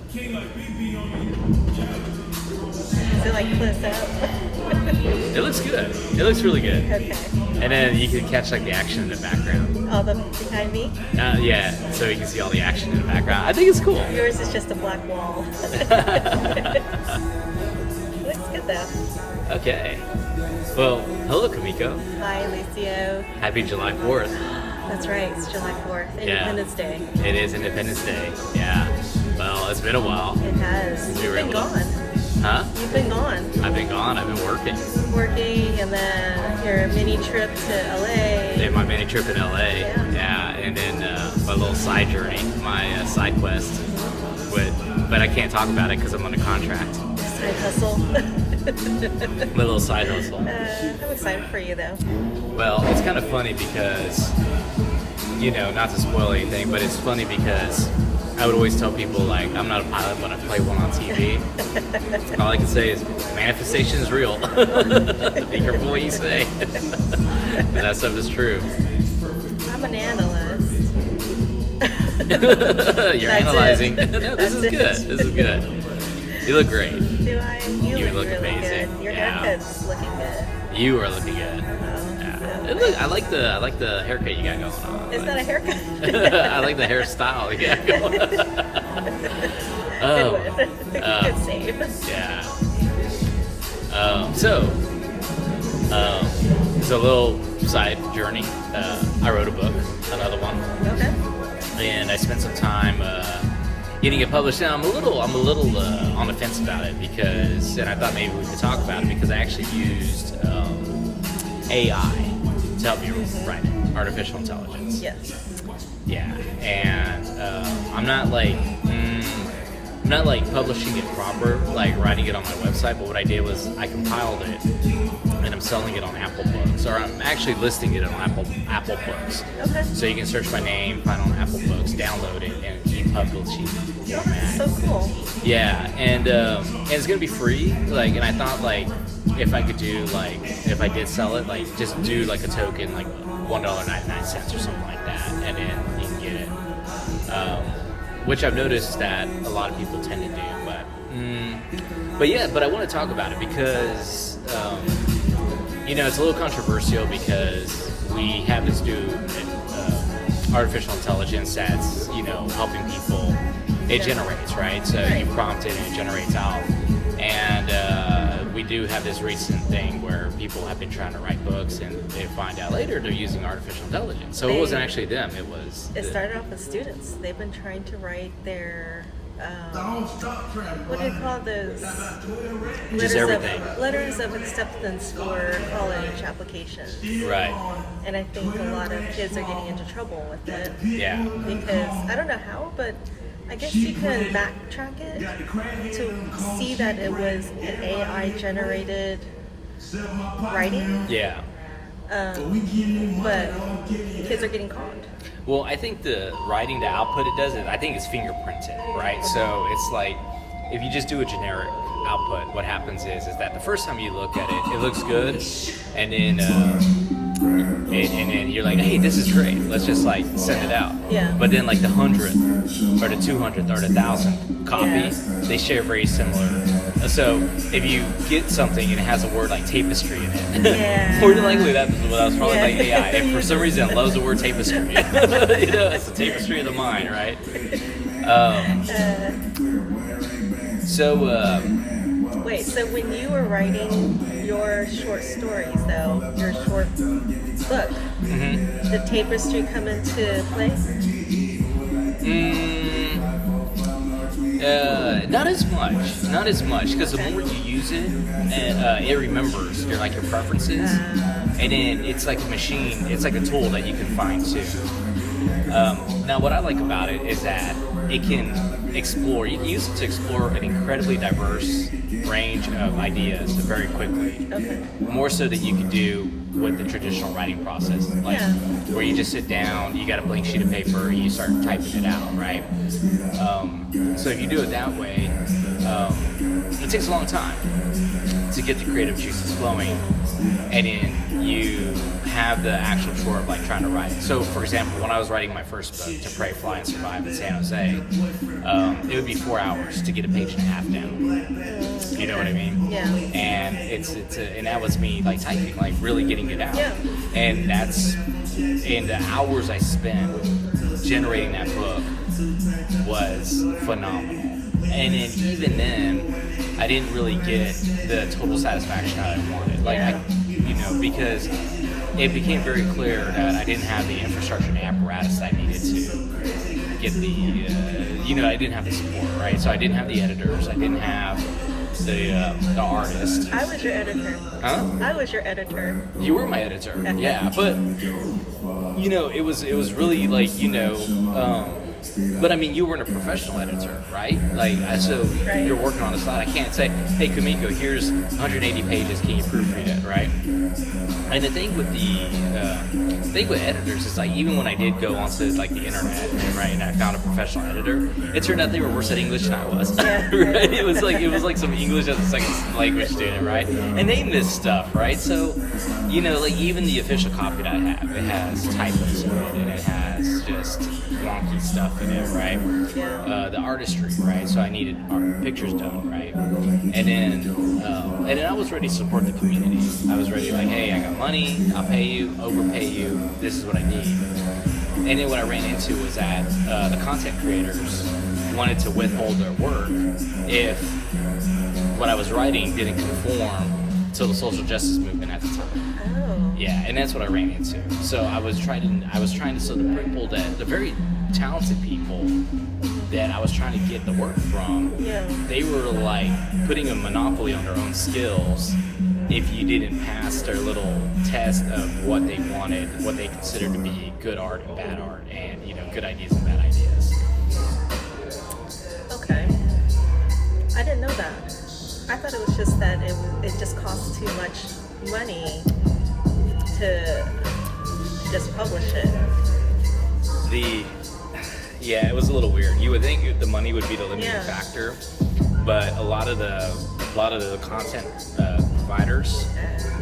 Is it like close up? It looks good. It looks really good. Okay. And then you can catch like the action in the background. All the behind me? Yeah, so you can see all the action in the background. I think it's cool. Yours is just a black wall. Looks good though. Okay. Well, hello, Kamiko. Hi, Lucio. Happy July 4th. That's right, it's July 4th, Independence Day. It is Independence Day. Yeah. Well, it's been a while. It has. You've been gone. Huh? You've been gone. I've been gone. I've been working. Working, and then your mini trip to LA. Yeah, my mini trip in LA. Yeah. And then my little side journey, my side quest. But I can't talk about it because I'm on a contract. Side hustle. My little side hustle. I'm excited for you though. Well, it's kind of funny because, not to spoil anything, but it's funny because I would always tell people, like, I'm not a pilot, but I play one on TV. All I can say is, manifestation is real. Be careful what you say. And that stuff is true. I'm an analyst. You're analyzing. No, this is good. This is good. You look great. Do I? You look really amazing. good. Your haircut's looking good. You are looking good. I like the haircut you got going on. Is that a haircut? I like the hairstyle you got going on. Good save. Yeah. So it's a little side journey. I wrote a book, another one. Okay. And I spent some time getting it published. Now I'm a little on the fence about it because, and I thought maybe we could talk about it because I actually used AI to help me write it, artificial intelligence. Yes. Yeah, and I'm not like publishing it proper, like writing it on my website. But what I did was I compiled it, and I'm selling it on Apple Books, or I'm actually listing it on Apple Books. Okay. So you can search my name, find it on Apple Books, download it, and e-publishing format. So cool. Yeah, and it's gonna be free. Like, and I thought like if I could do like if I did sell it, like just do like a token, like $1.99 or something like that, and then you can get it. Which I've noticed that a lot of people tend to do, but I want to talk about it because it's a little controversial because we have this new artificial intelligence that's helping people. It generates, right? So you prompt it and it generates out. And we do have this recent thing where people have been trying to write books and they find out later they're using artificial intelligence. So it wasn't actually them, it was... It started off with students. They've been trying to write their... what do you call those? Just everything. Letters of acceptance for college applications. Right. And I think a lot of kids are getting into trouble with it. Yeah. Because, I don't know how, but I guess you can backtrack it to see that it was an AI-generated writing. Yeah. But kids are getting conned. Well, I think the writing, the output it does, I think it's fingerprinted, right? So it's like, if you just do a generic output, what happens is that the first time you look at it, it looks good, and then and then you're like, hey, this is great. Let's just like send it out. Yeah. But then like the 100th or the 200th or the 1000th copy, they share very similar. So if you get something and it has a word like tapestry in it, more than likely that's probably like AI. If for some reason it loves the word tapestry, it's the tapestry of the mind, right? Wait, so when you were writing your short stories, though, your short book, did tapestry come into play? Not as much, because the more you use it, it remembers your preferences, and then it's like a machine, it's like a tool that you can fine tune. Now, what I like about it is that it can explore. You can use it to explore an incredibly diverse range of ideas very quickly. Okay. More so than you could do with the traditional writing process, where you just sit down, you got a blank sheet of paper, and you start typing it out, right? So if you do it that way, it takes a long time to get the creative juices flowing, and then you have the actual chore of like trying to write. So, for example, when I was writing my first book, To Pray, Fly, and Survive in San Jose, it would be 4 hours to get a page and a half down. You know what I mean? Yeah. And and that was me like typing, like really getting it out. Yeah. And the hours I spent generating that book was phenomenal. And then even then, I didn't really get the total satisfaction that I wanted. Like, because it became very clear that I didn't have the infrastructure and apparatus I needed to get I didn't have the support, right? So I didn't have the editors, I didn't have the artist. I was your editor. Huh? I was your editor. You were my editor, yeah. But it was really like but I mean, you weren't a professional editor, right? Like, so Right. You're working on the slide. I can't say, hey, Kamiko, here's 180 pages. Can you proofread it, right? And the thing with editors is like, even when I did go onto like the internet, right, and I found a professional editor, it turned out they were worse at English than I was. Yeah. Right? It was like some English as a second language student, right? And they missed stuff, right? So, like even the official copy that I have, it has typos in it, and it has just wonky stuff in it, right? Yeah. The artistry, right? So I needed pictures done, right? And then I was ready to support the community. I was ready, like, hey, I got money, I'll pay you, overpay you, this is what I need. And then what I ran into was that the content creators wanted to withhold their work if what I was writing didn't conform to the social justice movement at the time. Oh. Yeah, and that's what I ran into. So I was trying to so the people the very talented people that I was trying to get the work from, they were like putting a monopoly on their own skills if you didn't pass their little test of what they wanted, what they considered to be good art and bad art, and good ideas and bad ideas. Okay. I didn't know that. I thought it was just that it just cost too much money to just publish it. It was a little weird. You would think the money would be the limiting factor, but a lot of the content providers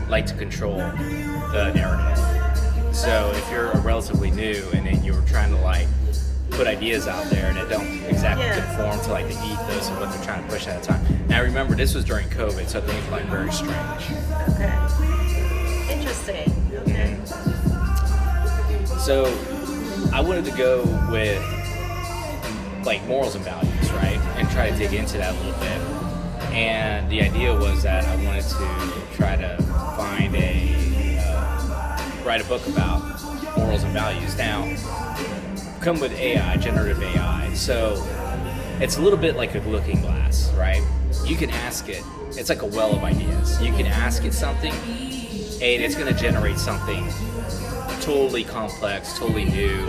like to control the narrative. So if you're relatively new and then you're trying to like put ideas out there that don't exactly conform to like the ethos of what they're trying to push at the time. Now remember, this was during COVID, so things were like very strange. Okay. Interesting. Okay. So I wanted to go with like morals and values, right? And try to dig into that a little bit. And the idea was that I wanted to try to find write a book about morals and values. Now, come with AI, generative AI. So it's a little bit like a looking glass, right? You can ask it, it's like a well of ideas. You can ask it something, and it's going to generate something totally complex, totally new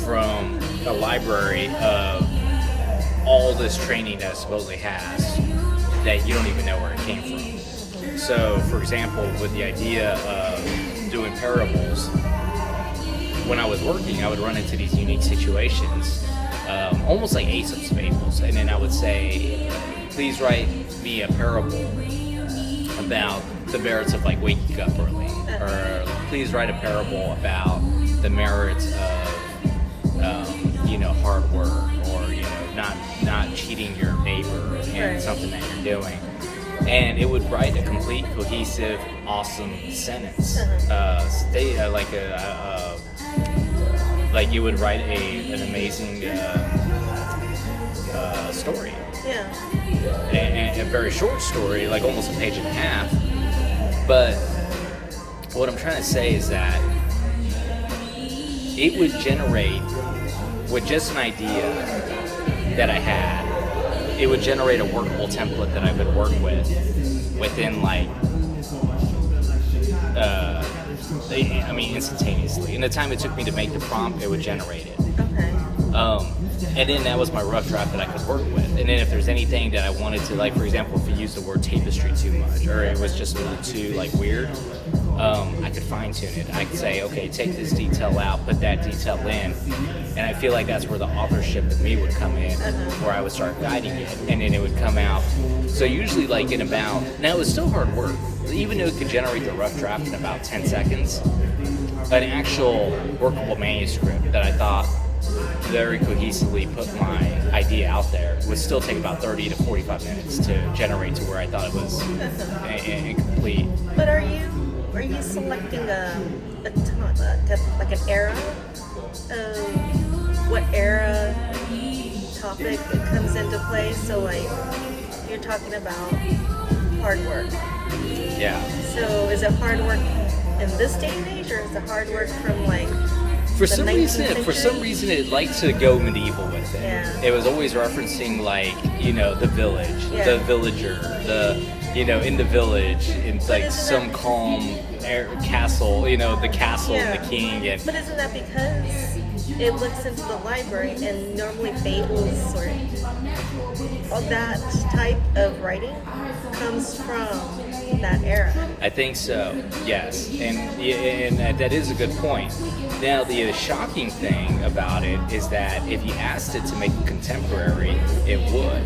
from a library of all this training that it supposedly has that you don't even know where it came from. So, for example, with the idea of doing parables, when I was working, I would run into these unique situations, almost like Aesop's fables, and then I would say, please write me a parable about the merits of like waking up early, or please write a parable about the merits of hard work, or not cheating your neighbor in something that you're doing. And it would write a complete, cohesive, awesome sentence. Like you would write an amazing story. Yeah. And a very short story, like almost a page and a half. But what I'm trying to say is that it would generate, with just an idea that I had, it would generate a workable template that I could work with within instantaneously. In the time it took me to make the prompt, it would generate it. Okay. And then that was my rough draft that I could work with. And then if there's anything that I wanted to, like for example, if you used the word tapestry too much, or it was just a little too weird, I could fine tune it. I could say, okay, take this detail out, put that detail in, And I feel like that's where the authorship of me would come in, where I would start guiding it, and then it would come out. So usually now it was still hard work, even though it could generate the rough draft in about 10 seconds, an actual workable manuscript that I thought very cohesively put my idea out there would still take about 30 to 45 minutes to generate to where I thought it was complete. But are you selecting like an era of what era topic it comes into play? So like you're talking about hard work. Yeah. So is it hard work in this day and age, or is it hard work from like For some reason, it liked to go medieval with it. Yeah. It was always referencing the village, the villager, in the village, in like some calm castle, the castle and the king. And but isn't that because it looks into the library, and normally fables or all that type of writing comes from that era? I think so, yes, and that is a good point. Now, the shocking thing about it is that if you asked it to make it contemporary, it would.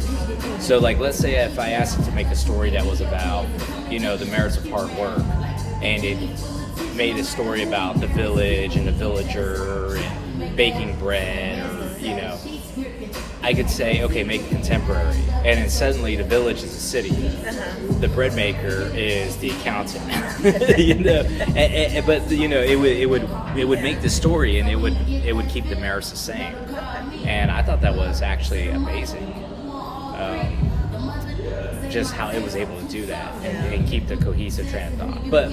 So, like, let's say if I asked it to make a story that was about, the merits of hard work, and it made a story about the village and the villager and baking bread, or, I could say, okay, make it contemporary, and then suddenly the village is a city. The bread maker is the accountant. But it would make the story, and it would keep the merits the same. And I thought that was actually amazing. Just how it was able to do that and keep the cohesive train of thought. But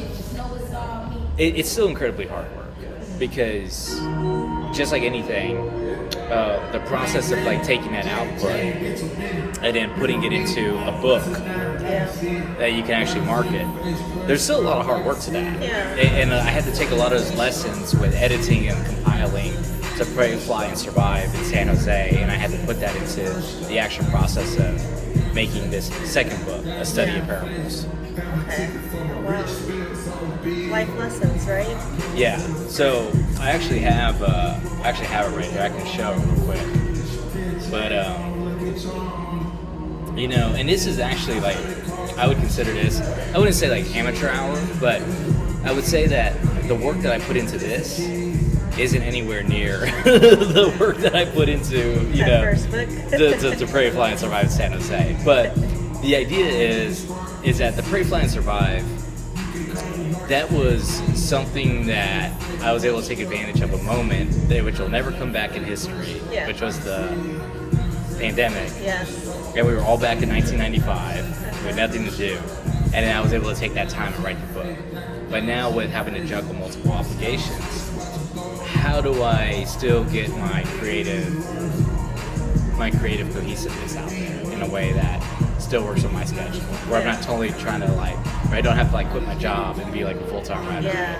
it's still incredibly hard work, because just like anything, the process of like taking that output and then putting it into a book that you can actually market, there's still a lot of hard work to that. And I had to take a lot of those lessons with editing and compiling to Pray, Fly, and Survive in San Jose, and I had to put that into the actual process of making this second book, A Study of Parables. Okay. Wow. Life lessons, right? Yeah. So I actually have it right here. I can show it real quick. But and this is actually like, I would consider this, I wouldn't say like amateur hour, but I would say that the work that I put into this isn't anywhere near the work that I put into, first book. to Pray, Fly, and Survive in San Jose. But the idea is that the Pray, Fly, and Survive, that was something that I was able to take advantage of a moment which will never come back in history, which was the pandemic. Yes. And we were all back in 1995 with nothing to do. And then I was able to take that time and write the book. But now with having to juggle multiple obligations, how do I still get my creative cohesiveness out there in a way that still works with my schedule, where I'm not totally trying to where I don't have to quit my job and be like a full-time writer. Yeah.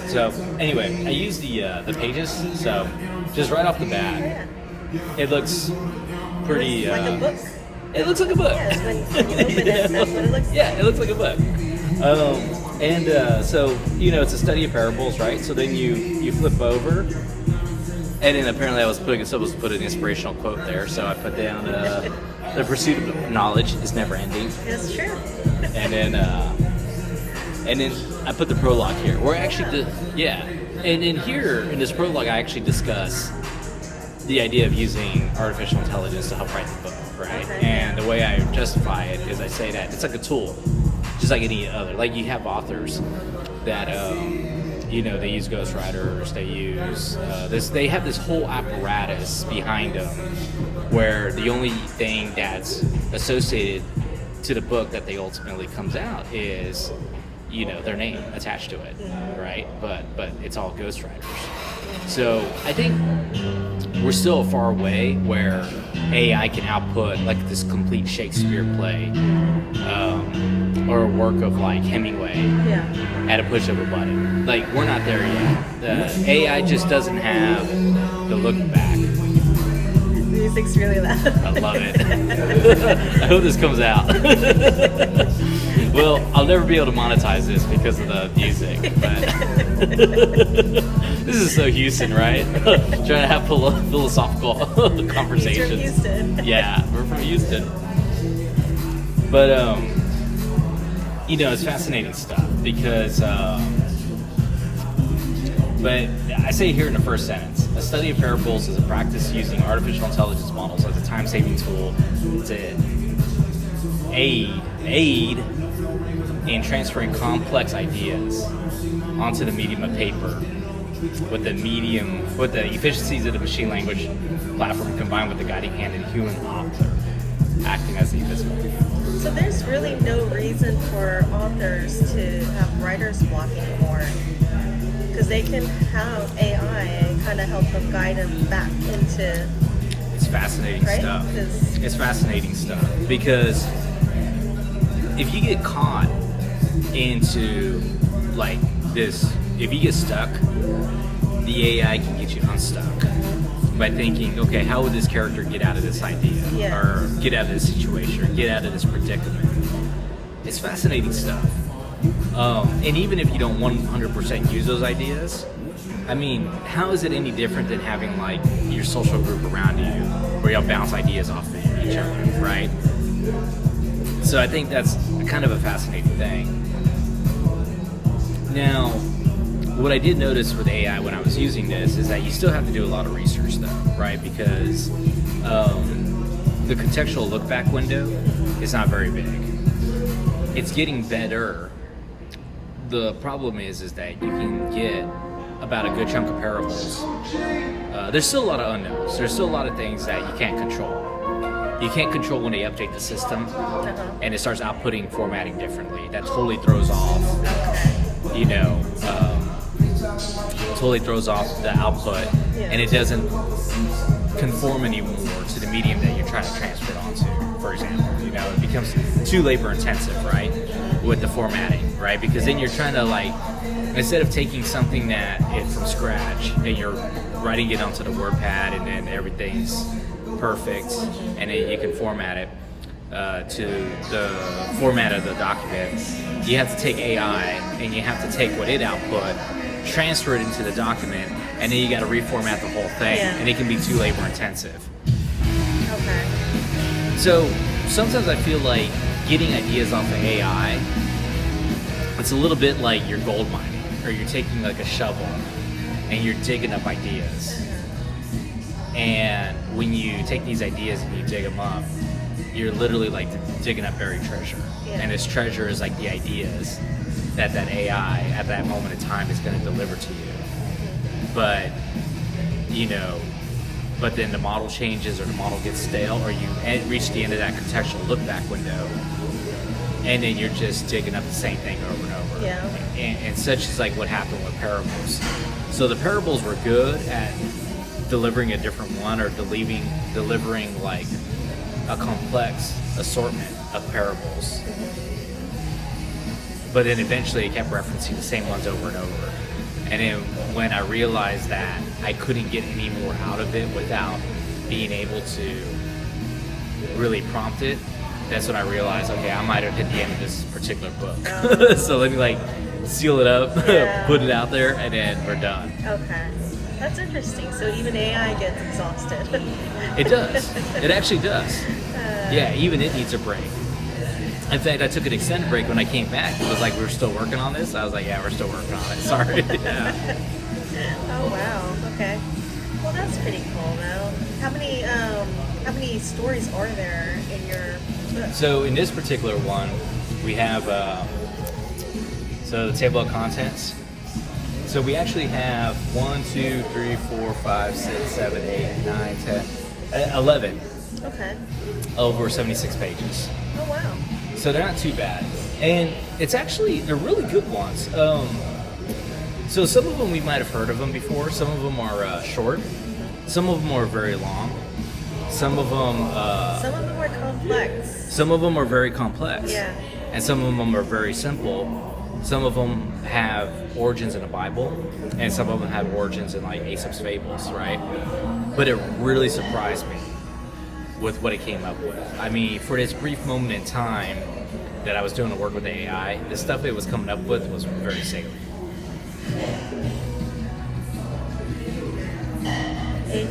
So anyway, I use the pages. So just right off the bat, it looks pretty. It's like a book. It looks like a book. Yes, when you open it, that's what it looks like. Yeah, it looks like a book. So it's a study of parables, right? So then you flip over, and then apparently I was supposed to put an inspirational quote there, so I put down the pursuit of knowledge is never ending. That's true. And then I put the prologue here, where I actually and in here in this prologue I actually discuss the idea of using artificial intelligence to help write the book, right? Okay. And the way I justify it is I say that it's like a tool, just like any other. Like you have authors that they use ghostwriters, they use they have this whole apparatus behind them, where the only thing that's associated to the book that they ultimately comes out is their name attached to it, right? But it's all ghostwriters. So I think we're still far away where AI can output like this complete Shakespeare play or a work of like Hemingway at a push of a button. Like we're not there yet. The AI just doesn't have the look back. The music's really loud. I love it. I hope this comes out. Well, I'll never be able to monetize this because of the music, but This is so Houston, right? Trying to have philosophical conversations. He's from Houston. Yeah, we're from Houston. But it's fascinating stuff because. But I say here in the first sentence, a study of parables is a practice using artificial intelligence models as a time-saving tool to aid in transferring complex ideas onto the medium of paper with the efficiencies of the machine language platform combined with the guiding hand of the human author acting as the invisible hand. So there's really no reason for authors to have writer's block anymore. Because they can have AI and kind of help them guide them back into. It's fascinating stuff. It's fascinating stuff because if you get caught into like this, if you get stuck, the AI can get you unstuck by thinking, okay, how would this character get out of this idea, or get out of this situation, or get out of this predicament? It's fascinating stuff. And even if you don't 100% use those ideas, I mean, how is it any different than having like your social group around you where y'all bounce ideas off of each other, right? So I think that's kind of a fascinating thing. Now, what I did notice with AI when I was using this is that you still have to do a lot of research though, right? Because the contextual look back window is not very big. It's getting better. The problem is that you can get about a good chunk of parables. There's still a lot of unknowns. There's still a lot of things that you can't control. You can't control when they update the system and it starts outputting formatting differently. That totally throws off, totally throws off the output, and it doesn't conform anymore to the medium that you're trying to transfer it onto. For example, it becomes too labor intensive, right? With the formatting, right? Because then you're trying to instead of taking something that is from scratch and you're writing it onto the WordPad and then everything's perfect and then you can format it to the format of the document, you have to take AI and you have to take what it output, transfer it into the document, and then you got to reformat the whole thing, and it can be too labor intensive. Okay. So sometimes I feel like getting ideas off of AI, it's a little bit like you're gold mining, or you're taking like a shovel and you're digging up ideas. And when you take these ideas and you dig them up, you're literally like digging up buried treasure. And this treasure is like the ideas that AI at that moment in time is going to deliver to you. But, but then the model changes or the model gets stale or you reach the end of that contextual look back window and then you're just digging up the same thing over and over. And such is like what happened with parables. So the parables were good at delivering a different one or delivering like a complex assortment of parables. But then eventually it kept referencing the same ones over and over. And then when I realized that I couldn't get any more out of it without being able to really prompt it, that's when I realized, okay, I might have hit the end of this particular book. So let me seal it up, put it out there, and then we're done. Okay. That's interesting. So even AI gets exhausted. It does. It actually does. Yeah, even it needs a break. In fact, I took an extended break when I came back. It was like, we were still working on this. I was like, yeah, we're still working on it. Sorry. Oh, wow. Okay. Well, that's pretty cool, though. How many stories are there in your book? So in this particular one, we have the table of contents. So we actually have 1, 2, 3, 4, 5, 6, 7, 8, 9, 10, 11. Okay. Over 76 pages. Oh, wow. So they're not too bad. And they're really good ones. So some of them we might have heard of them before. Some of them are short. Some of them are very long. Some of them are complex. Some of them are very complex. Yeah. And some of them are very simple. Some of them have origins in the Bible, and some of them have origins in like Aesop's fables, right? But it really surprised me with what it came up with. I mean, for this brief moment in time that I was doing the work with the AI, the stuff it was coming up with was very savory.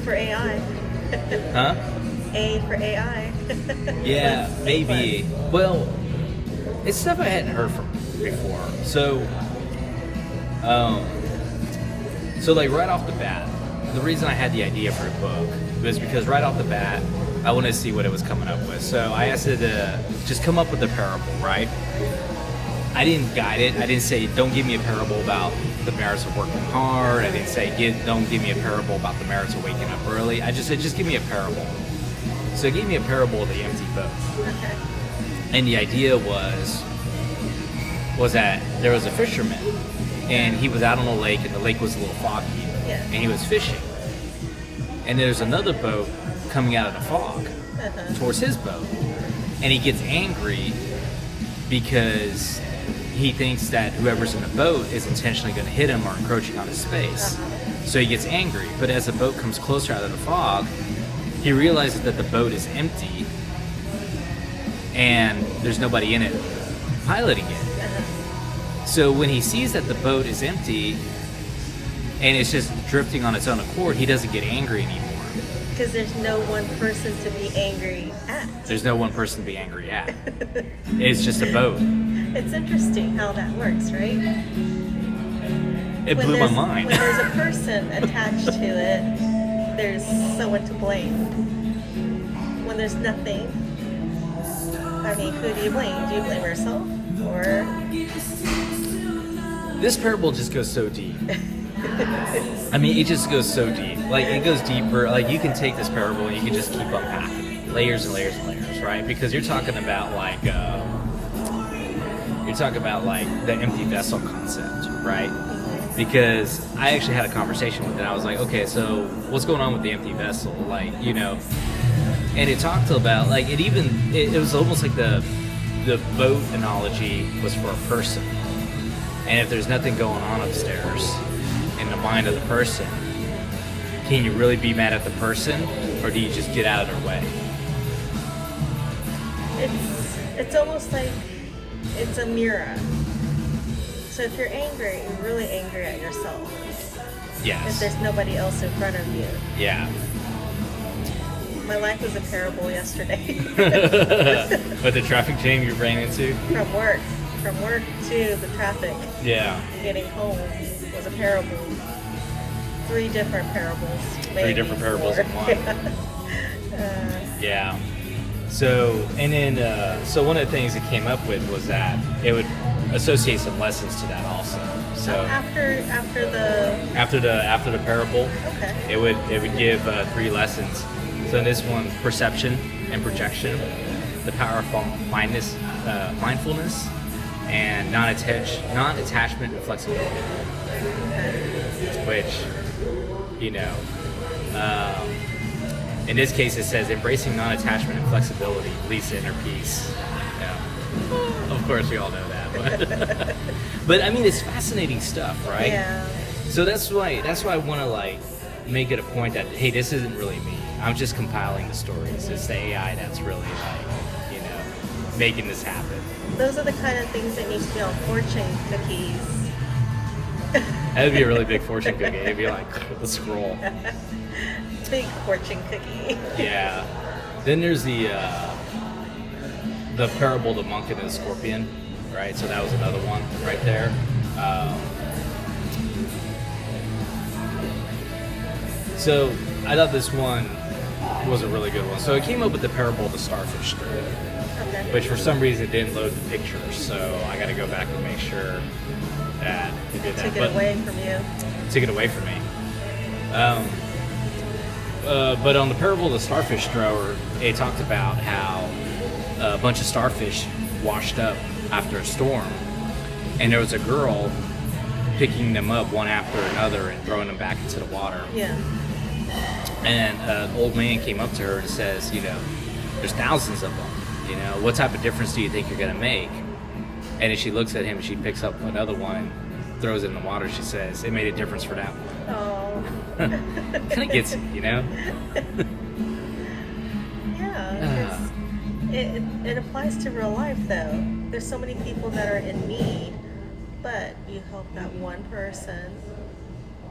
for AI. Huh? A for AI. Yeah, What's maybe. A+? Well, it's stuff I hadn't heard from before. So like right off the bat, the reason I had the idea for the book was because right off the bat, I wanted to see what it was coming up with. So I asked it to just come up with a parable, right? I didn't guide it. I didn't say, don't give me a parable about the merits of working hard. I didn't say, don't give me a parable about the merits of waking up early. I just said, just give me a parable. So it gave me a parable of the empty boat. Okay. And the idea was that there was a fisherman, and he was out on a lake, and the lake was a little foggy, Yeah. and he was fishing. And there's another boat coming out of the fog towards his boat, and he gets angry because he thinks that whoever's in the boat is intentionally going to hit him or encroaching on his space. So he gets angry, but as the boat comes closer out of the fog, he realizes that the boat is empty and there's nobody in it piloting it. So when he sees that the boat is empty and it's just drifting on its own accord, he doesn't get angry anymore. Because there's no one person to be angry at. There's no one person to be angry at. It's just a boat. It's interesting how that works, right? It blew my mind. When there's a person attached to it, there's someone to blame. When there's nothing, I mean, who do you blame? Do you blame yourself? Or... This parable just goes so deep. I mean, it just goes so deep. Like, it goes deeper. Like, you can take this parable and you can just keep unpacking it. Layers and layers and layers, right? Because you're talking about, like, the empty vessel concept, right? Because I actually had a conversation with it. I was like, okay, so what's going on with the empty vessel? Like, you know, and it talked about, like, it was almost like the boat analogy was for a person. And if there's nothing going on upstairs in the mind of the person, can you really be mad at the person, or do you just get out of their way? It's almost like it's a mirror. So if you're angry, you're really angry at yourself. Yes. If there's nobody else in front of you. Yeah. My life was a parable yesterday. But the traffic jam you ran into? From work to the traffic. Yeah. Getting home was a parable. 3 different parables. Three different parables in one. Yeah. So, and then, so one of the things it came up with was that it would associate some lessons to that also. So after the parable, okay, it would give 3 lessons. So in this one, perception and projection, the power of mindfulness, and non-attachment and flexibility. Which, you know, in this case it says embracing non-attachment and flexibility leads to inner peace. Yeah. Of course, we all know that, but I mean, it's fascinating stuff, right? yeah. So that's why I want to, like, make it a point that, hey, this isn't really me. I'm just compiling the stories. It's the AI that's really, like, you know, making this happen. Those are the kind of things that need to be on fortune cookies. That would be a really big fortune cookie. It'd be like the scroll. Big fortune cookie. Yeah. Then there's the parable of the monk and the scorpion, right? So that was another one right there. So I thought this one was a really good one. So it came up with the parable of the starfish story, Okay. which for some reason didn't load the pictures. So I got to go back and make sure that it did that. Took it away from you. Took it away from me. But on the parable of the starfish thrower, it talked about how a bunch of starfish washed up after a storm, and there was a girl picking them up one after another and throwing them back into the water. Yeah. And an old man came up to her and says, you know, there's thousands of them. You know, what type of difference do you think you're going to make? And as she looks at him, she picks up another one, throws it in the water. She says, it made a difference for that one. Oh. Kind of gets it, you know? Yeah. It applies to real life, though. There's so many people that are in need, but you help that one person,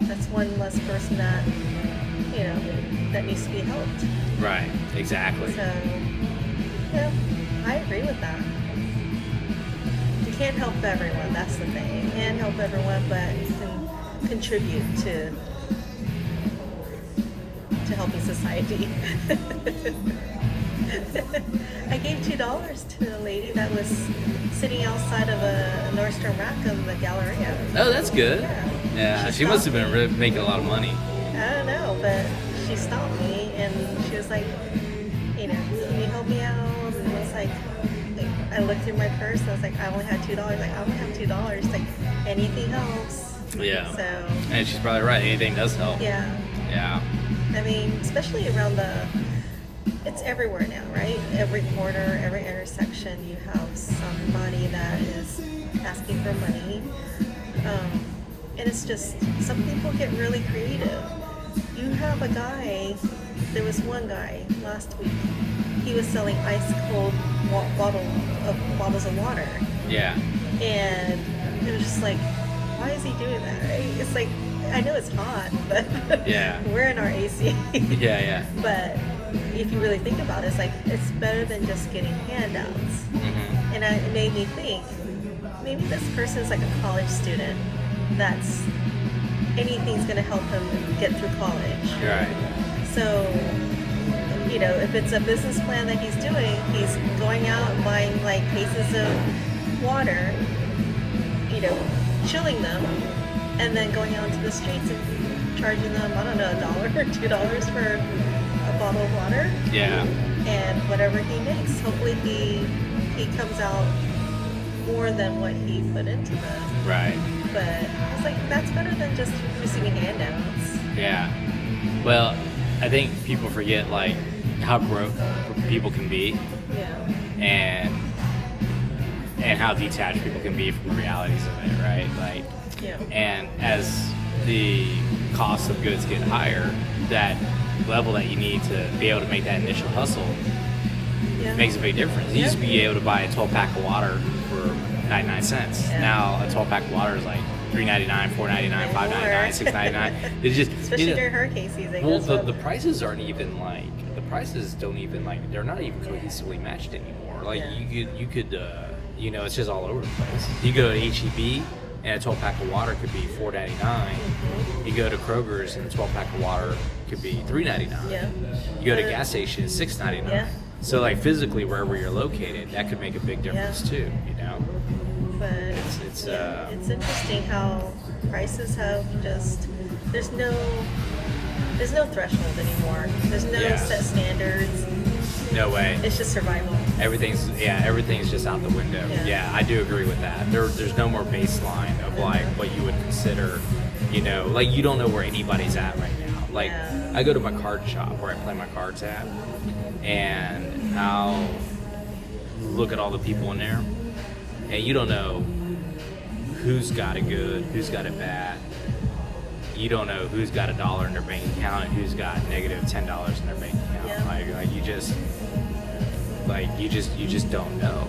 That's one less person that, that needs to be helped. Right. Exactly. So, yeah, I agree with that. You can't help everyone, that's the thing. You can't help everyone, but you can contribute to helping society. I gave $2 to a lady that was sitting outside of a Nordstrom rack in the Galleria. Oh, that's good. Yeah. She must have been making a lot of money. I don't know, but she stopped me and she was like, can you help me out? And I was like, I looked through my purse and I was like, I only had $2. Like, I only have $2. Like, anything helps. Yeah. So. And she's probably right. Anything does help. Yeah. Yeah. I mean, especially around it's everywhere now, right? Every corner, every intersection, you have somebody that is asking for money. And it's just, some people get really creative. You have a guy, there was one guy last week, he was selling ice cold bottles of water. Yeah. And it was just like, why is he doing that, right? It's like, I know it's hot, but yeah. We're in our AC. Yeah. But if you really think about it, it's like, it's better than just getting handouts. Mm-hmm. And it made me think, maybe this person is like a college student that's, anything's going to help him get through college. Right. So, if it's a business plan that he's doing, he's going out and buying like cases of water, chilling them, and then going out into the streets and charging them, I don't know, $1 or $2 for a bottle of water. Yeah. And whatever he makes, hopefully he comes out more than what he put into them. Right. But I was like, that's better than just receiving handouts. Yeah. Well, I think people forget like how broke people can be. Yeah. And how detached people can be from the realities of it, right? Like, yeah. And as the cost of goods get higher, that level that you need to be able to make that initial hustle makes a big difference. You used to be able to buy a 12-pack of water for 99 cents. Yeah. Now a 12-pack of water is like $3.99, $4.99, $5.99, $6.99. It's just, especially during hurricane season. Well, the prices aren't even like, the prices don't even like, they're not even cohesively matched anymore. Like you could it's just all over the place. You go to HEB and a 12-pack of water could be $4.99. Mm-hmm. You go to Kroger's and a 12-pack of water could be $3.99. Yeah. You go to gas stations, $6.99. Yeah. So like physically wherever you're located, that could make a big difference too. But it's interesting how prices have just there's no threshold anymore. There's no set standards. No way. It's just survival. Everything's just out the window. Yeah, I do agree with that. There's no more baseline of like what you would consider, like you don't know where anybody's at right now. Like I go to my card shop where I play my cards at, and I'll look at all the people in there, and you don't know who's got it good, who's got it bad. You don't know who's got $1 in their bank account and who's got negative $10 in their bank account. Yeah. You just don't know.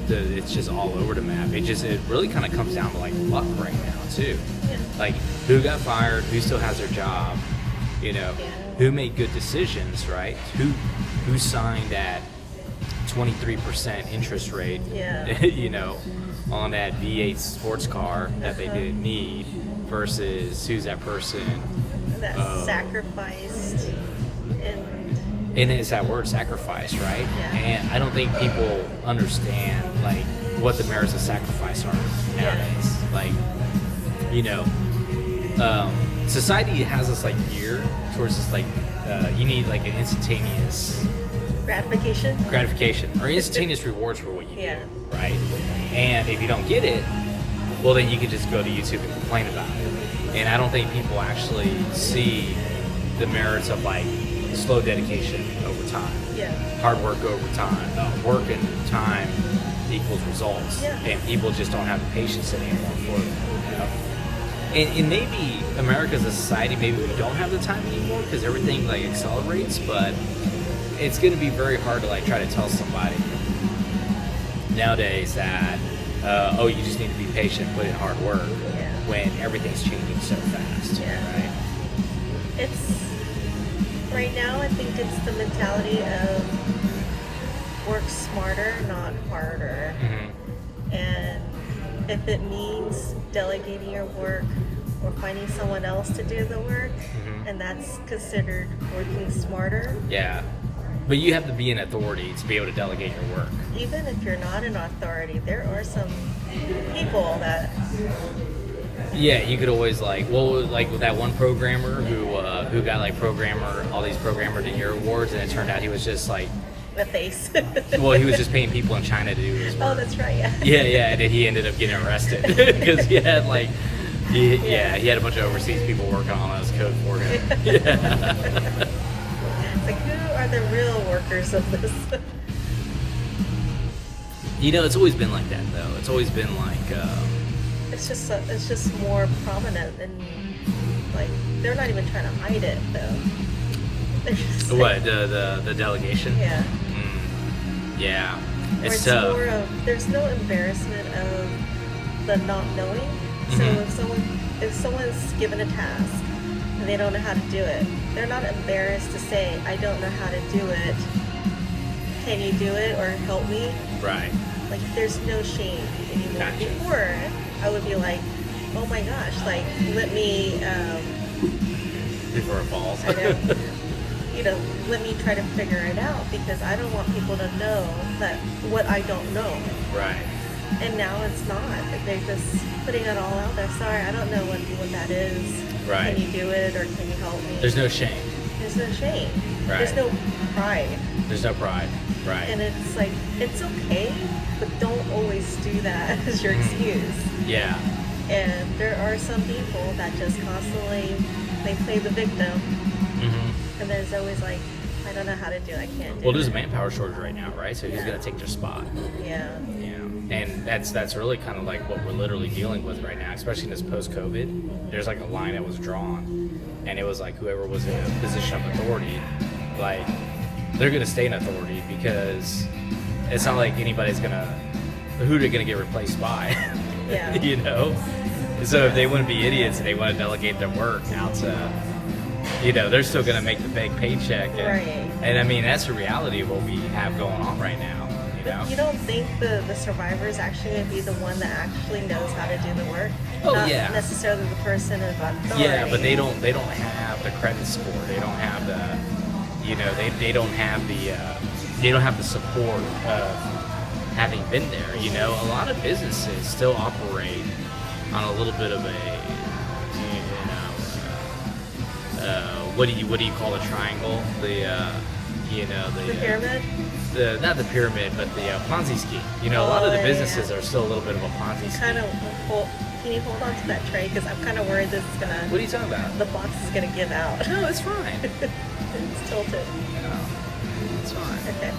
It's just all over the map. It really kind of comes down to like luck right now too. Yeah. Like who got fired, who still has their job, who made good decisions, right? Who signed at 23% interest rate, on that V8 sports car that they didn't need, versus who's that person that sacrificed and it's that word sacrifice, right? Yeah. And I don't think people understand like what the merits of sacrifice are nowadays. Like, society has us like geared towards this like you need like an instantaneous gratification or instantaneous rewards for what you do, right? And if you don't get it, well then you can just go to YouTube and complain about it. And I don't think people actually see the merits of like slow dedication over time, hard work over time, work and time equals results, and people just don't have the patience anymore for it. And maybe America as a society, maybe we don't have the time anymore because everything like accelerates, but it's going to be very hard to like try to tell somebody nowadays that you just need to be patient, put in hard work, when everything's changing so fast. Yeah. Right. It's right now. I think it's the mentality of work smarter, not harder. Mm-hmm. And if it means delegating your work or finding someone else to do the work, and that's considered working smarter. Yeah. But you have to be an authority to be able to delegate your work. Even if you're not an authority, there are some people that. Yeah, you could always like with that one programmer who got like all these programmer of the year awards, and it turned out he was just like The face. well, he was just paying people in China to do his work. Oh, that's right. Yeah. Yeah, and then he ended up getting arrested because he had like he had a bunch of overseas people working on his code for him. Yeah. It's like, who are the real workers of this? It's always been like that though. It's always been like. It's just more prominent, and like they're not even trying to hide it though. They're just What the delegation? Yeah. Yeah, Or it's it's tough. more of there's no embarrassment of the not knowing. So if someone's given a task and they don't know how to do it, they're not embarrassed to say, I don't know how to do it. Can you do it or help me? Right. Like there's no shame anymore. Gotcha. Before I would be like, oh my gosh, like let me Before it falls. I know, let me try to figure it out because I don't want people to know that what I don't know. Right. And now it's not. Like they're just putting it all out there. Sorry, I don't know what that is. Right. Can you do it or can you help me? There's no shame. There's no shame. Right. There's no pride. There's no pride. Right. And it's like, it's okay, but don't always do that as your excuse. Yeah. And there are some people that just constantly, they play the victim. And there's always like, I don't know how to do it, I can't do it. Well, there's a manpower shortage right now, right? So who's going to take their spot? Yeah. And that's really kind of like what we're literally dealing with right now, especially in this post-COVID. There's like a line that was drawn, and it was like whoever was in a position of authority, like they're going to stay in authority because it's not like anybody's going to, who they're going to get replaced by, Yeah. So if they want to be idiots and they want to delegate their work out to, they're still going to make the big paycheck. And I mean, that's the reality of what we have going on right now. But you don't think the survivor is actually going to be the one that actually knows how to do the work? Oh, Not yeah. necessarily the person of authority. Yeah, but they don't have the credit score. They don't have the, they don't have the support of having been there. A lot of businesses still operate on a little bit of a, what do you call a triangle? The pyramid? Not the pyramid, but the Ponzi scheme. A lot of the businesses yeah. are still a little bit of a Ponzi scheme. Can you hold on to that tray? Because I'm kind of worried this is going to... What are you talking about? The box is going to give out. No, it's fine. It's tilted. No, it's fine. Okay.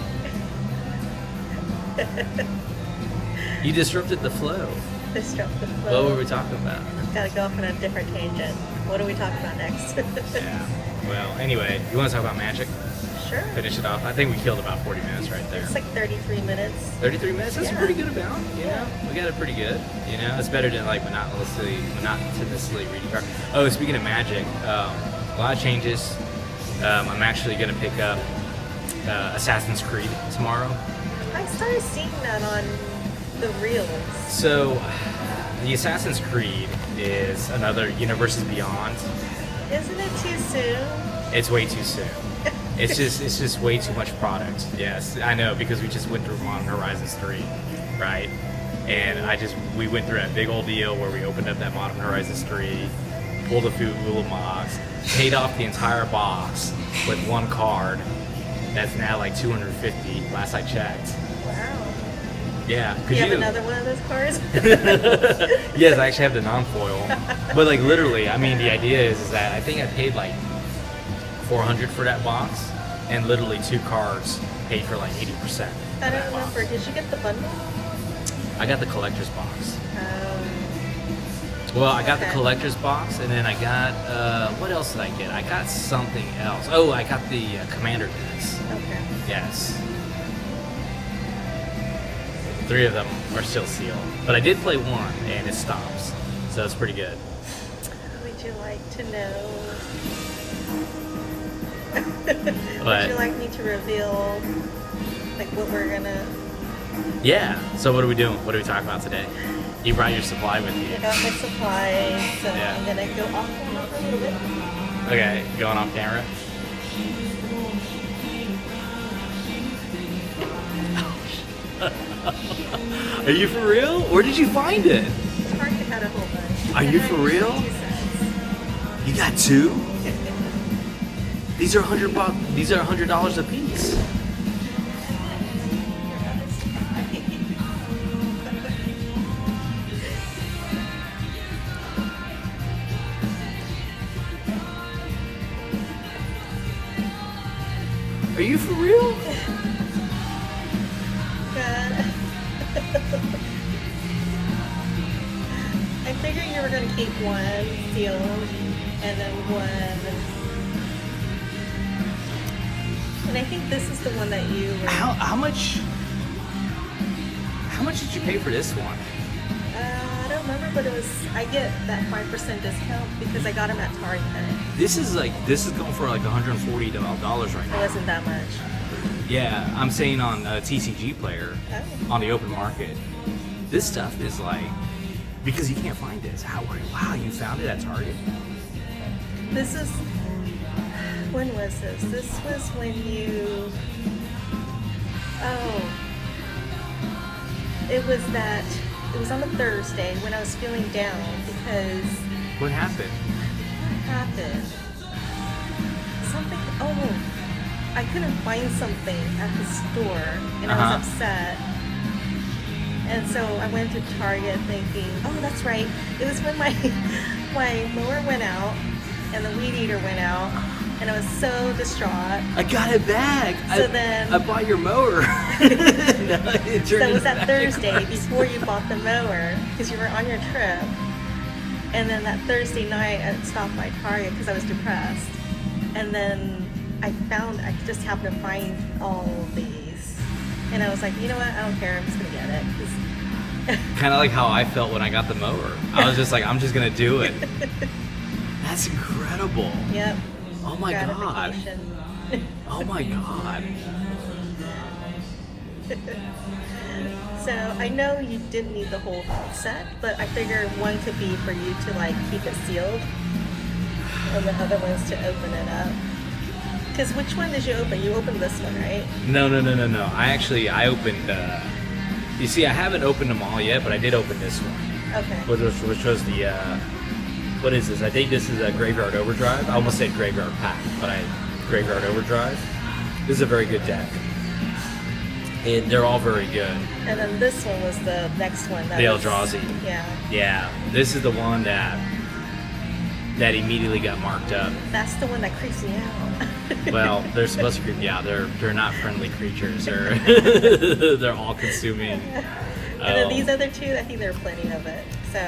You disrupted the flow. Disrupt the flow. What were we talking about? Got to go off on a different tangent. What are we talking about next? Yeah. Well, anyway, you want to talk about magic? Sure. Finish it off. I think we killed about 40 minutes right there. It's like 33 minutes. 33 minutes? That's a Yeah. pretty good amount. We got it pretty good. It's better than like monotonously reading. Oh, speaking of magic, a lot of changes. I'm actually going to pick up Assassin's Creed tomorrow. I started seeing that on the reels. So, the Assassin's Creed is another Universes Beyond. Isn't it too soon? It's way too soon. It's just way too much product. Yes, I know, because we just went through Modern Horizons 3, right? And we went through that big old deal where we opened up that Modern Horizons 3, pulled a few little box, paid off the entire box with one card. That's now like $250 last I checked. Wow. Yeah. Do you have another one of those cards? Yes, I actually have the non-foil. But like literally, I mean, the idea is that I think I paid like $400 for that box, and literally 2 cards paid for like 80%. I don't remember. Did you get the bundle? I got the collector's box. Well, I got the collector's box, and then I got, what else did I get? I got something else. Oh, I got the commander discs. Okay. Yes. 3 of them are still sealed. But I did play one, and it stops. So it's pretty good. Would you like to know? But Would you like me to reveal like what we're gonna? yeah. So what are we doing? What are we talking about today? You brought your supply with I you. got my supplies, so Yeah. I'm gonna go off a little bit. Okay, going off camera. Are you for real? Where did you find it? Target had a whole bunch. Are you for real? 2 cents. You got two? These are $100. These are $100 a piece. Are you for real? I figured you were going to keep one sealed and then one. And I think this is the one that you were. How much? How much did you pay for this one? I don't remember, but it was. I get that 5% discount because I got them at Target. This is going for like $140 right It now. wasn't that much. Yeah, I'm saying on a TCG player Oh. on the open market. This stuff is like because you can't find this. Wow, you found it at Target? This is. When was this? This was when you. Oh. It was that. It was on a Thursday when I was feeling down because. What happened? What happened? Something. Oh. I couldn't find something at the store and I was upset. And so I went to Target thinking, oh, that's right. It was when my mower went out and the weed eater went out, and I was so distraught. I got it back. So then- I bought your mower. So it was that back. Thursday before you bought the mower because you were on your trip. And then that Thursday night I stopped by Target because I was depressed. And then I just happened to find all of these. And I was like, you know what? I don't care. I'm just going to get it. 'Cause- Kind of like how I felt when I got the mower. I was just like, I'm just gonna do it. That's incredible. Yep. Oh my god. Gratification. Oh my god. So I know you didn't need the whole set, but I figured one could be for you to like keep it sealed, and the other one's to open it up. Because which one did you open? You opened this one, right? No. I opened. You see, I haven't opened them all yet, but I did open this one, Okay. which was the. What is this? I think this is a Graveyard Overdrive. I almost said Graveyard Pack, but Graveyard Overdrive. This is a very good deck. They're all very good. And then this one was the next one. The Eldrazi. Yeah. Yeah, this is the one that immediately got marked up. That's the one that creeps me out. Well, they're supposed to creep you out. They're not friendly creatures. They're they're all consuming. And then these other two, I think there are plenty of it. So.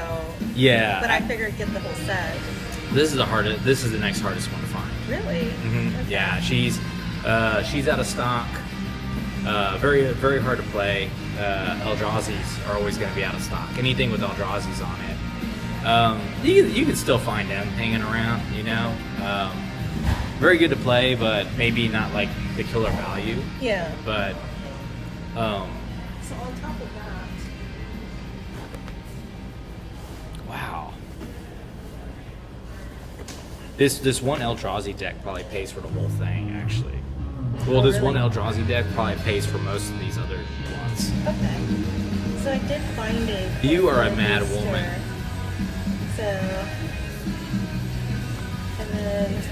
Yeah. But I figured get the whole set. This is the hardest. This is the next hardest one to find. Really? Mm-hmm. Okay. Yeah, she's out of stock. Very very hard to play. Eldrazi's are always going to be out of stock. Anything with Eldrazi's on it. You can still find them hanging around. You know. Very good to play, but maybe not like the killer value. Yeah. But So on top of that. wow. This one Eldrazi deck probably pays for the whole thing, actually. Well, this really? one Eldrazi deck probably pays for most of these other ones. Okay. So I did find it. You are a mad woman. So, and then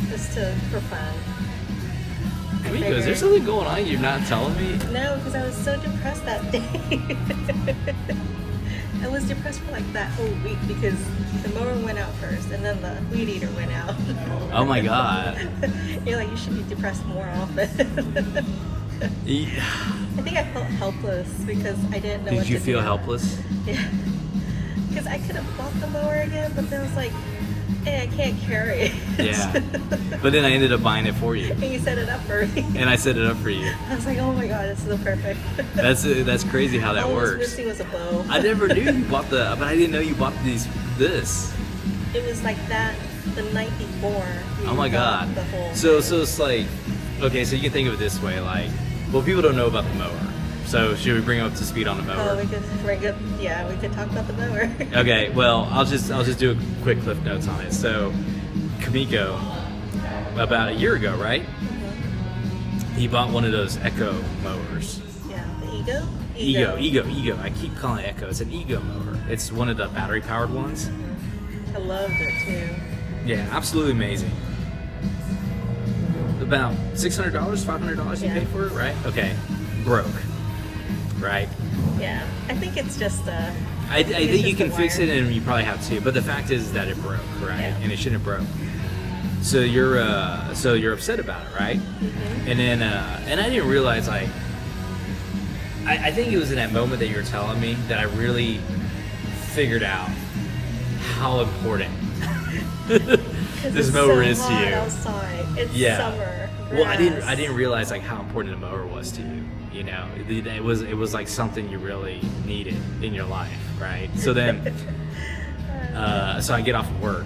just for fun. Kamiko, is there something going on you're not telling me? No, because I was so depressed that day. I was depressed for like that whole week because the mower went out first and then the weed eater went out. Oh my god. You're like, you should be depressed more often. Yeah. I think I felt helpless because I didn't know what Did you to feel do. helpless? Yeah. Because I could have bought the mower again, but then I was like, Hey, I can't carry it. Yeah. But then I ended up buying it for you. And you set it up for me. And I set it up for you. I was like, oh my god, it's so perfect. That's crazy how that All I was works. missing was a bow. I never knew you bought but I didn't know you bought this. It was like that the night before. Oh my god. The whole So it's like, okay, so you can think of it this way, like, well, people don't know about the mower. So should we bring them up to speed on the mower? Oh, we could talk about the mower. Okay, well, I'll just do a quick cliff notes on it. So, Kamiko, about a year ago, right? Mm-hmm. He bought one of those Echo mowers. Yeah, the Ego. I keep calling it Echo. It's an Ego mower. It's one of the battery powered ones. I loved it too. Yeah, absolutely amazing. About $600, $500 you Yeah. paid for it, right? Okay, broke, right? Yeah, I think it's just I think you can fix it, and you probably have to. But the fact is that it broke, right? Yeah. And it shouldn't have broke. So you're upset about it, right? Mm-hmm. And then and I didn't realize, like, I think it was in that moment that you were telling me that I really figured out how important this mower is to you. Outside. It's summer. Well, I grass. didn't realize like how important a mower was to you. You know, it was like something you really needed in your life, right? So then, so I get off of work,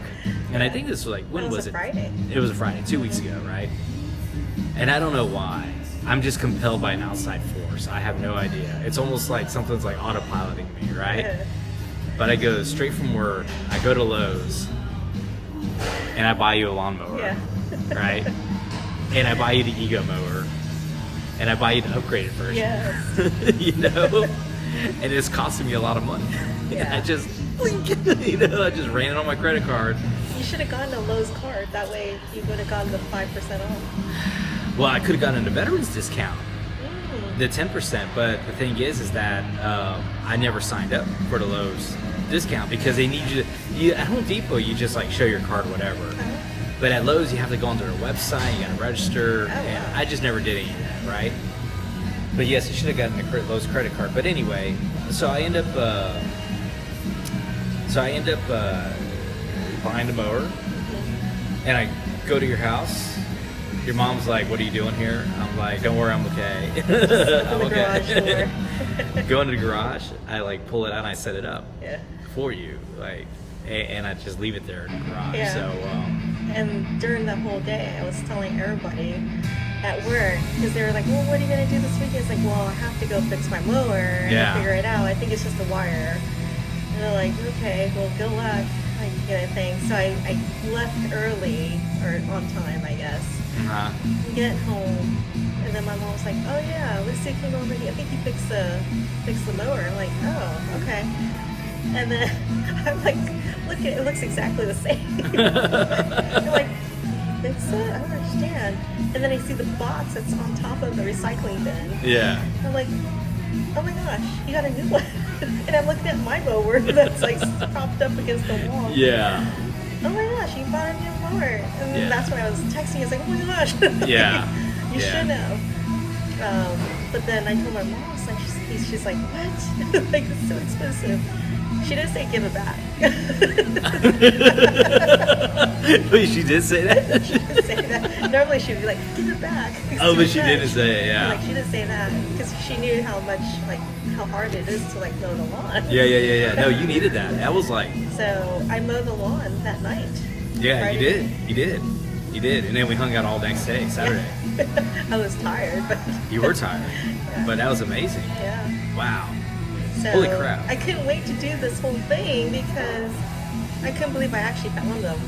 and I think this was like, when was it? Friday. It was a Friday, 2 weeks ago, right? And I don't know why. I'm just compelled by an outside force. I have no idea. It's almost like something's like autopiloting me, right? Yeah. But I go straight from work. I go to Lowe's, and I buy you a lawnmower, Yeah. right? And I buy you the Ego mower, and I buy you the upgraded version. Yes. You know, and it's costing me a lot of money. Yeah. And I just, blink, you know, I just ran it on my credit card. You should have gotten a Lowe's card. That way you would have gotten the 5% off. Well, I could have gotten a veterans discount, Mm. the 10%. But the thing is that I never signed up for the Lowe's discount because they need you at Home Depot. You just like show your card, whatever. Uh-huh. But at Lowe's, you have to go onto their website. You got to register. Oh, And wow. I just never did any of that, right? But yes, you should have gotten a Lowe's credit card. But anyway, so I end up buying the mower, and I go to your house. Your mom's like, "What are you doing here?" I'm like, "Don't worry, I'm okay." I'm okay. Go into the garage. I like pull it out and I set it up Yeah. for you, like, and I just leave it there in the garage. Yeah. So. And during the whole day, I was telling everybody at work, because they were like, well, what are you going to do this weekend? It's like, well, I have to go fix my mower and Yeah. figure it out. I think it's just a wire. And they're like, okay, well, good luck. Like, kind of thing. So I left early, or on time, I guess. Get home, and then my mom was like, oh yeah, Lucy came over here. I think he fixed the mower. I'm like, oh, okay. And then I'm like, look at it, it looks exactly the same. I'm like, fix it? I don't understand. And then I see the box that's on top of the recycling bin. Yeah. I'm like, oh my gosh, you got a new one. And I'm looking at my mower that's like propped up against the wall. Yeah. Oh my gosh, you bought a new mower. And Yeah. that's when I was texting. I was like, oh my gosh. Yeah. You Yeah. should have. But then I told my mom, like, she's like, what? Like, it's so expensive. She didn't say give it back. Wait, she did say that? She didn't say that. Normally she'd be like, give it back. It's Oh, too but she much. didn't say it, yeah. Like, she didn't say that because she knew how much, like, how hard it is to, like, mow the lawn. Yeah. No, you needed that. That was like, So I mowed the lawn that night. yeah, Friday you did. And then we hung out all next day, Saturday. I was tired, but You were tired, but that was amazing. yeah. Wow. So Holy crap. I couldn't wait to do this whole thing because I couldn't believe I actually found them.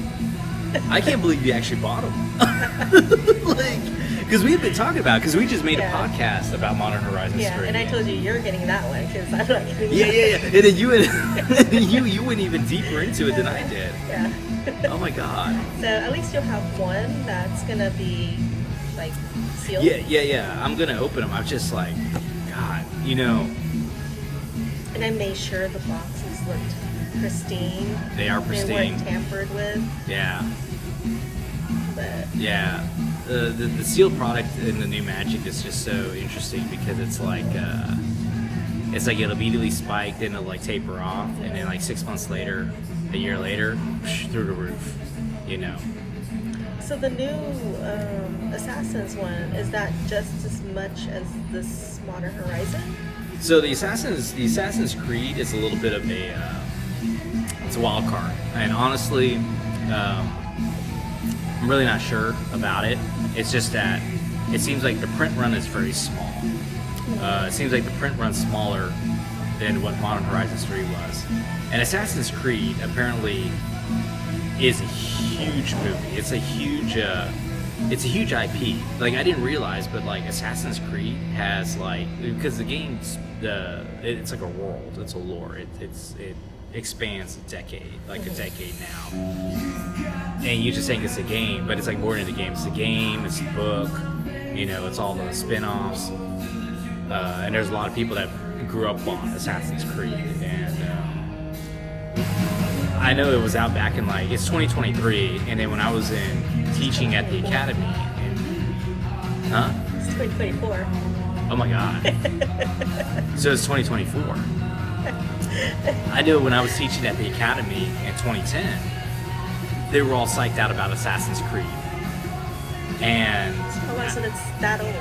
I can't believe you actually bought them. Like, because we've been talking about, because we just made Yeah. a podcast about Modern Horizons 3. Yeah, and I told you you're getting that one because I'm not getting Yeah. that. And then you went even deeper into it than I did. Yeah. Oh my god. So at least you'll have one that's gonna be like sealed. Yeah. I'm gonna open them. I'm just like, God, you know, And I made sure the boxes looked pristine. they are They pristine. weren't tampered with. Yeah. But Yeah, the sealed product in the new Magic is just so interesting because it's like it'll immediately spike, then it'll like taper off, and then like 6 months later, a year later, through the roof. you know. So the new Assassins one, is that just as much as this Modern Horizon? So the Assassin's Creed is a little bit of it's a wild card, and honestly, I'm really not sure about it. It's just that it seems like the print run is very small. It seems like the print run's smaller than what Modern Horizons 3 was. And Assassin's Creed apparently is a huge movie. It's a huge IP. Like, I didn't realize, but like Assassin's Creed has like, because the game's it's like a world. It's a lore. It expands a decade now. And you just think it's a game, but it's like more than a game. It's a game. It's a book. You know, it's all the spin-offs. And there's a lot of people that grew up on Assassin's Creed, and I know it was out back in like, it's 2023, and then when I was in teaching at the academy, It's 2024. Oh my god. So it's 2024. I know when I was teaching at the academy in 2010, they were all psyched out about Assassin's Creed. And Oh, wow, so it's that old.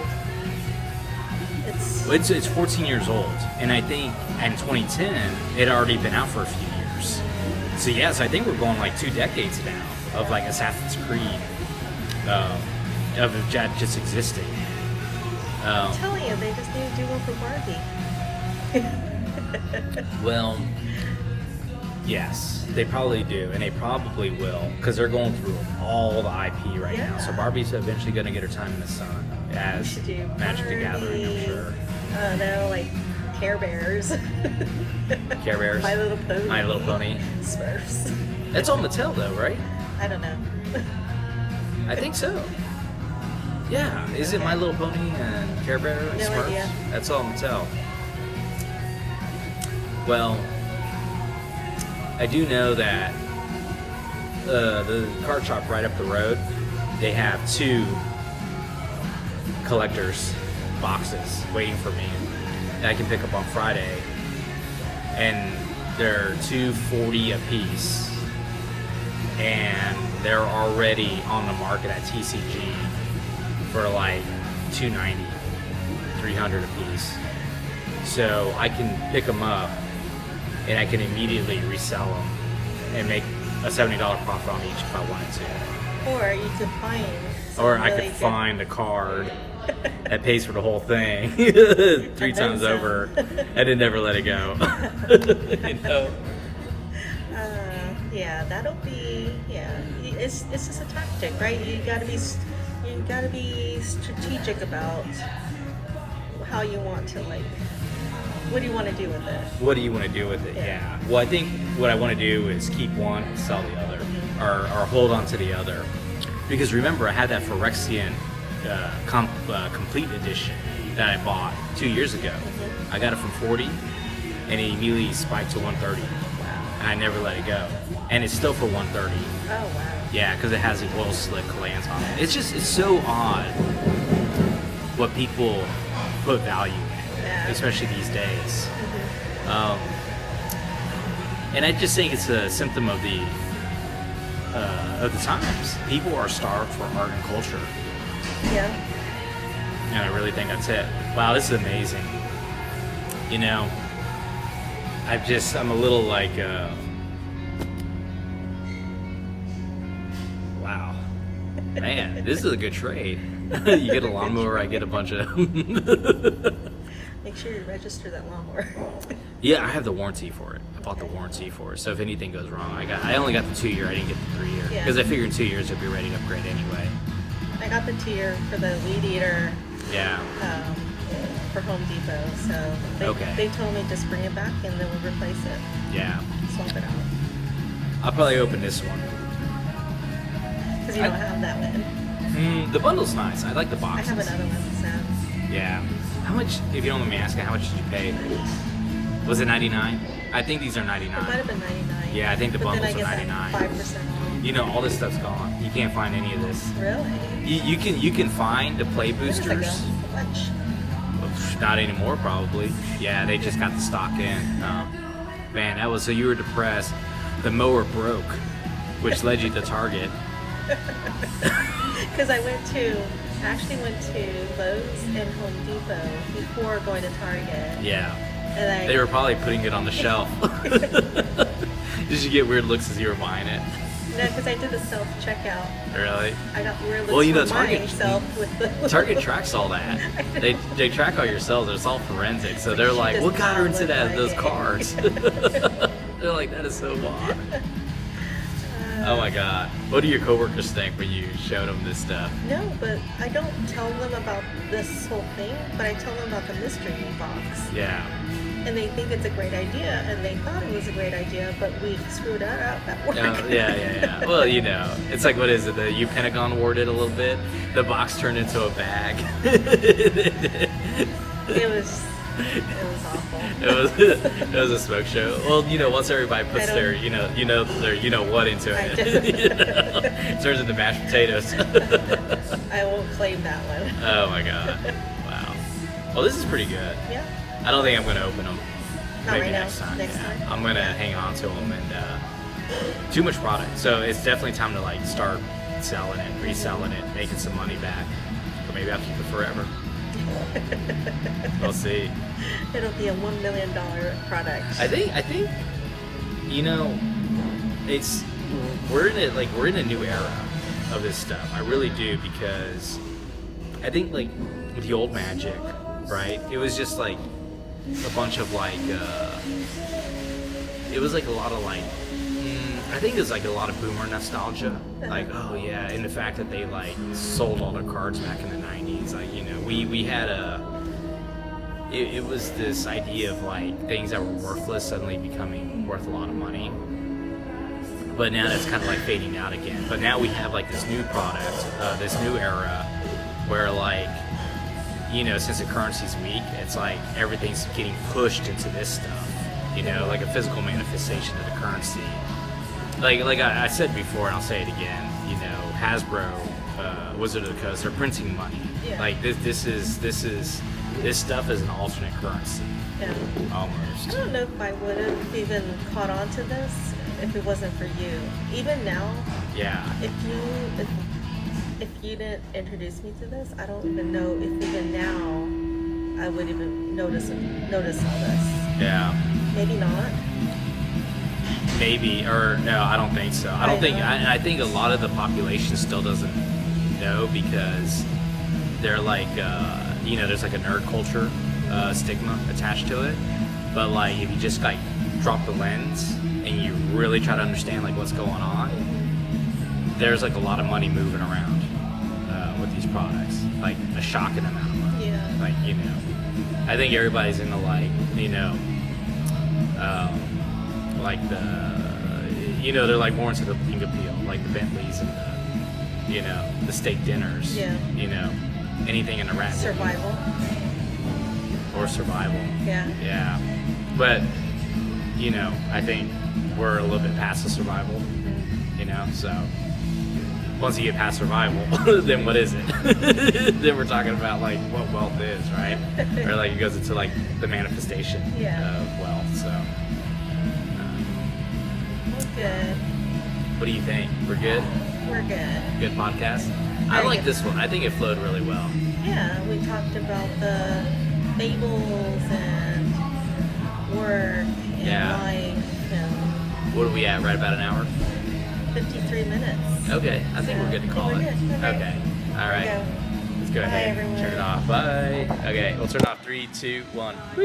it's 14 years old, and I think in 2010 it had already been out for a few years. So yes, I think we're going like 2 decades now of like Assassin's Creed, of just existing. I'm telling you, they just need to do one for Barbie. Well, yes, they probably do, and they probably will, because they're going through all the IP right now. So Barbie's eventually going to get her time in the sun as Magic the Gathering, I'm sure. No, like Care Bears. Care Bears? My Little Pony. My Little Pony. Smurfs. That's all Mattel, though, right? I don't know. I think so. Yeah, is it My Little Pony and Care Bear and No Smurfs? idea. That's all Mattel. Well, I do know that the card shop right up the road, they have 2 collectors boxes waiting for me that I can pick up on Friday, and they're $240 a piece, and they're already on the market at TCG for like $290, $300 a piece. So I can pick them up and I can immediately resell them and make a $70 profit on each if I wanted to. Or you could find. Or I really could good- find a card that pays for the whole thing 3 times over, and then never let it go. You know? Yeah, that'll be. Yeah, it's just a tactic, right? You gotta be strategic about how you want to, like. What do you want to do with it? What do you want to do with it? Yeah. Well, I think what I want to do is keep one, sell the other, or hold on to the other. Because remember, I had that Phyrexian complete edition that I bought 2 years ago. I got it from 40, and it immediately spiked to 130. And I never let it go. And it's still for 130. Oh wow. Yeah, because it has the oil slick lands on it. It's so odd what people put value in, especially these days. And I just think it's a symptom of the times. People are starved for art and culture. Yeah. And I really think that's it. Wow, this is amazing. You know, I'm a little like, wow. Man, this is a good trade. You get a lawnmower, I get a bunch of... Make sure you register that lawnmower. Yeah, I have the warranty for it. I bought the warranty for it. So if anything goes wrong, I only got the 2 year, I didn't get the 3 year. Yeah. Because I figured in 2 years it'd be ready to upgrade anyway. I got the tier for the Weed Eater Yeah. for Home Depot, so they told me just bring it back and then we'll replace it. Yeah. Swap it out. I'll probably open this one. Because you don't have that one. The bundle's nice. I like the I boxes. have another one that's Yeah. How much, if you don't mind me asking, how much did you pay? Was it 99? I think these are 99. It might have been 99. Yeah, I think the But then bundles I are get 99. that 5% off. You know, all this stuff's gone. You can't find any of this. Really? You can find the play There's like boosters. a bunch. Not anymore, probably. Yeah, they just got the stock in. Man, that was, so you were depressed. The mower broke, which led you to Target. Because I actually went to Lowe's and Home Depot before going to Target. Yeah. And They were probably putting it on the shelf. Did you get weird looks as you were buying it? No, because I did the self-checkout. Really? I got weird looks Well, you know, for Target myself with the... Target tracks all that. They track all your sales. It's all forensic. So they're She like, does what got her not into look like those it. cars? They're like, that is so odd. Oh my God. What do your coworkers think when you showed them this stuff? No, but I don't tell them about this whole thing, but I tell them about the mystery box. Yeah. And they think it's a great idea, and they thought it was a great idea, but we screwed that up at work. Yeah. Well, you know, it's like, what is it? The U Pentagon War did a little bit. The box turned into a bag. It was awful. It was a smoke show. Well, you know, once everybody puts their what into it, it turns into mashed potatoes. I won't claim that one. Oh my God! Wow. Well, this is pretty good. Yeah. I don't think I'm going to open them. Not Maybe right now. next time. Next yeah. time. I'm going to hang on to them and too much product. So it's definitely time to like start selling it, reselling it, making some money back. Or maybe I'll keep it forever. We'll see. It'll be a $1 million product. I think you know, we're in a new era of this stuff. I really do, because I think like the old magic, right? It was just like a bunch of like it was like a lot of like I think it's like a lot of boomer nostalgia. Like, oh yeah, and the fact that they like sold all their cards back in the 90s. Like, you know, we had it was this idea of like things that were worthless suddenly becoming worth a lot of money. But now that's kind of like fading out again. But now we have like this new product, this new era where like, you know, since the currency's weak, it's like everything's getting pushed into this stuff. You know, like a physical manifestation of the currency. Like I said before, and I'll say it again. You know, Hasbro, Wizard of the Coast, they're printing money. Yeah. Like this stuff is an alternate currency. Yeah. Almost. I don't know if I would have even caught on to this if it wasn't for you. Even now, Yeah. if you didn't introduce me to this, I don't even know if even now I would even notice all this. Yeah. Maybe not. Maybe, or no, I don't think so. I don't think. I think a lot of the population still doesn't know, because they're like, you know, there's like a nerd culture stigma attached to it. But like, if you just like drop the lens and you really try to understand like what's going on, there's like a lot of money moving around with these products, like a shocking amount of money. Yeah. Like, you know, I think everybody's into like, you know, like they're like more into the bling appeal, like the Bentleys and the, you know, the steak dinners. Yeah. You know, anything in the rat Survival. or survival. Yeah. Yeah. But, you know, I think we're a little bit past the survival, you know, so once you get past survival, then what is it? Then we're talking about like what wealth is, right? Or like it goes into like the manifestation of wealth, so. Good. What do you think? We're good? We're good. Good podcast? I like this one. I think it flowed really well. Yeah, we talked about the fables and work and life and What are we at? Right about an hour? 53 minutes. Okay. I think we're good to call it. We're good. Okay. All right. Go. Let's go Bye, ahead and everyone. turn it off. Bye. Okay. We'll turn it off. 3, 2, 1.